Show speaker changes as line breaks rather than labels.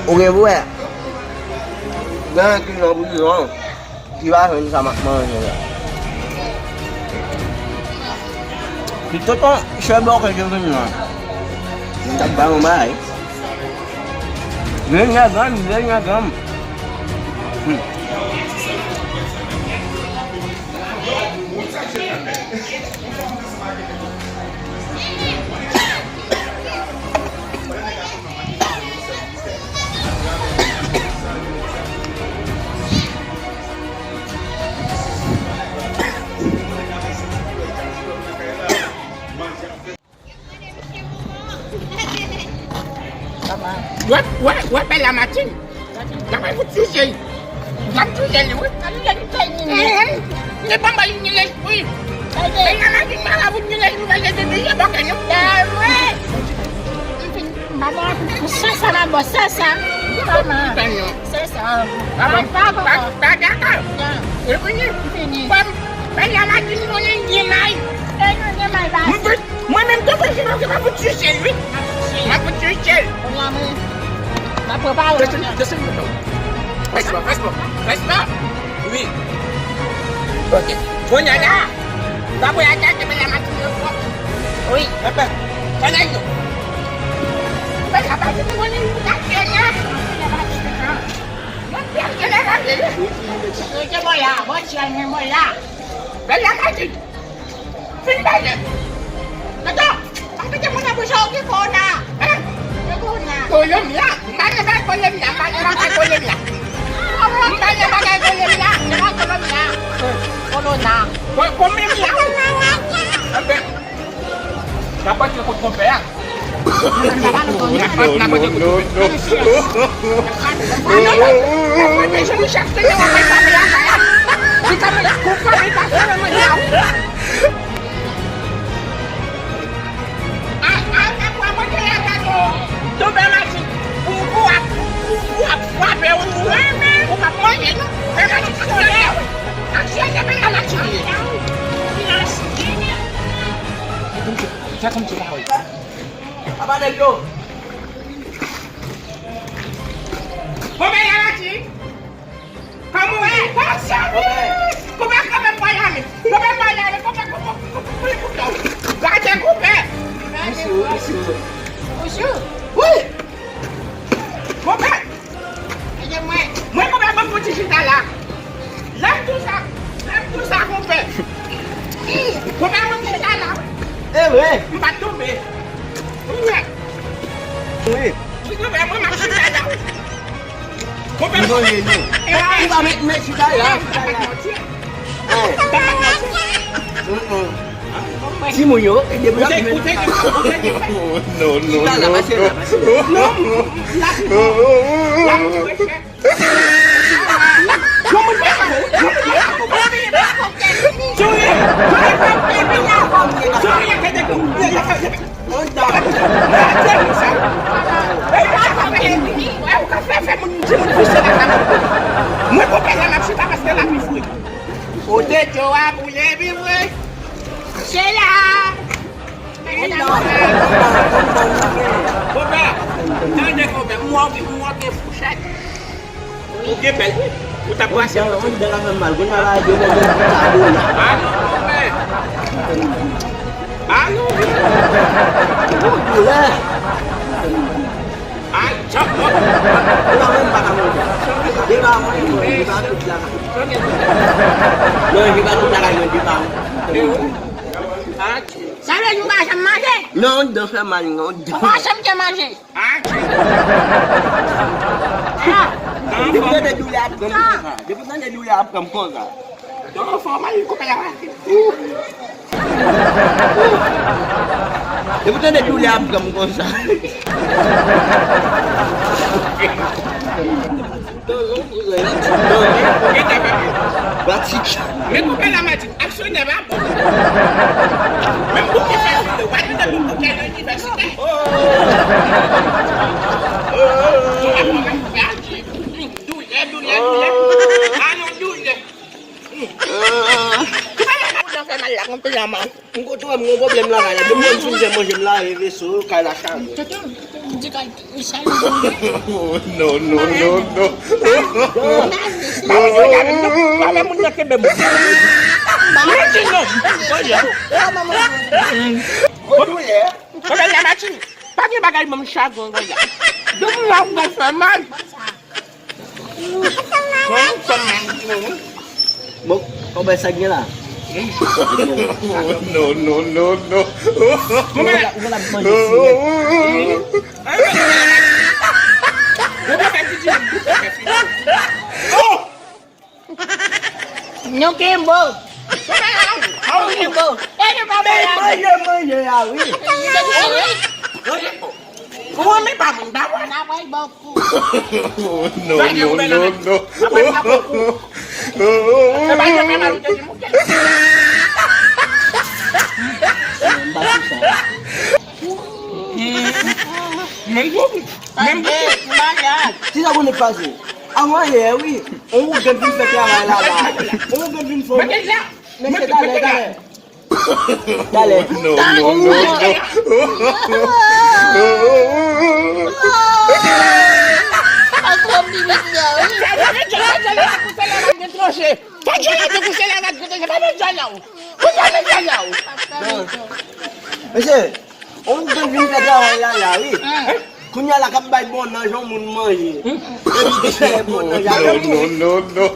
Oke bu ya. Nah kita beli Kiwahin sama mana? Itu tuh sebab kayak gini. Minta bangun baik. Dia ngagam.
Ouais, la machine. Jangan cuci. Jangan cuci ni. Ni bamba ni les. Oui. Dengan lagi malah bunyi les bagi dia bakanya.
Dawe. Mama, sasa na boss sasa. Mama. Sasa.
Tak. Ini
Fini.
Bella machine ni mai.
Ni mai ba.
Moi-même, tu peux dire que ma cuci lui. Ma cuci.
Lama. Apa ba?
Just Fais-moi. Oui. Ok. Punya dah. Tak boleh ajar ke bela mati.
Oui.
Apa? Sana itu. Bela mati tu ni tak kena. Biar kena lagi.
Ke bola, bocah ni bola.
Bela mati. Sini. Kata. Apa dia nak busuk ke kona? Kolam ya. Mana kolam ya? Mana kolam ya?
Corona.
Comer ya. Dapat kita comprar?
Apa ada itu?
Kamu
Si Munyo, dia
No.
Sabe juga sama je.
Non, dah sama non.
Macam je masih.
Dia pun ada dulu apa kamu? Dia pun ada dulu apa kamu kau?
Jangan formal kau kayak apa?
Dia pun ada dulu apa kamu kau? Batik.
Même pour la machine, action n'est pas bon. Même pour qui fait le wad de l'université.
Engkau tu kamu problem lah, ada problem sudah macam lah, itu kalah sang.
Jika isa
No, no, no, no.
Wala mo na kebe mo. Bakit no? Oya.
Odule.
Wala na natin. Pagi bagay mo siya gong oya. Dum lang ga saman.
Mo, kau basag niya lah.
No, no, no, no.
Wala mo siya.
No Kimbo. No Kimbo. Ano ba ba yan?
Mayawi.
Kuha may pamundawan.
Naway boku.
No, no, no, no.
Sabay na may marutan mo.
Ande, kumayan.
Sila ko nagpasi. Ang mayawi. Ang ugan din sa kaya nga lala. Ang ugan din sa...
Bagay lang.
Nasa dale, dale. Dale.
No, no, no, no.
Ako ang bibig niya.
Kasi, ang ugan din sa kaya nga lala. Kunya lah kabay bon na jong mun mai. Jadi saya bon na
No, no, no, no.